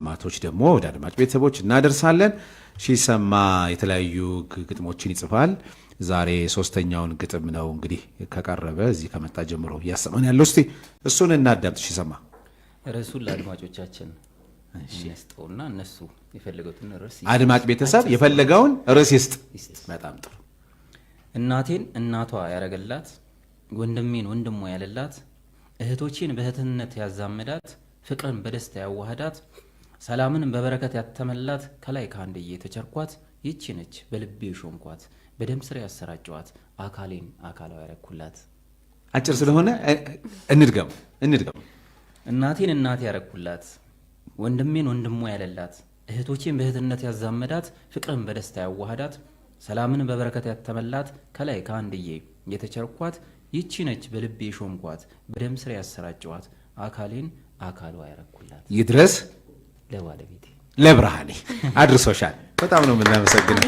ማቶች ደግሞ ወደ አድማጭ ቤተሰቦች እናደርሳለን። ሺሰማ የተለያዩ ግጥሞችን ይጽፋል። ዛሬ ሶስተኛውን ግጥም ነው እንግዲህ ከቀረበ እዚህ ከመጣ ጀምሮ ያሰማን ያለው። እስቲ እሱን እናዳምጥ። ሺሰማ ርዕሱን ለአድማጮቻችን እንስጠውና እነሱ የፈለጉትን ርዕስ አድማጭ ቤተሰብ የፈለገውን ርዕስ ይስጥ። በጣም ጥሩ። እናቴን እናቷ ያረገላት፣ ወንድሜን ወንድሟ ያለላት፣ እህቶቼን በእህትነት ያዛመዳት፣ ፍቅርን በደስታ ያዋህዳት፣ ሰላምን በበረከት ያተመላት፣ ከላይ ከአንድዬ የተቸርኳት፣ ይቺ ነች በልቤ ሾምኳት፣ በደም ስር ያሰራጨዋት፣ አካሌን አካላው ያረኩላት። አጭር ስለሆነ እንድገም። እናቴን እናቴ ያረኩላት፣ ወንድሜን ወንድሟ ያለላት፣ እህቶቼን በእህትነት ያዛመዳት፣ ፍቅርን በደስታ ያዋህዳት፣ ሰላምን በበረከት ያተመላት፣ ከላይ ከአንድዬ የተቸርኳት፣ ይቺ ነች በልቤ ሾምኳት፣ በደም ስር ያሰራጨዋት፣ አካሌን አካሏ ያረኩላት። ይድረስ ለባለቤቴ ለብርሃኔ አድርሶሻል። በጣም ነው የምናመሰግነው።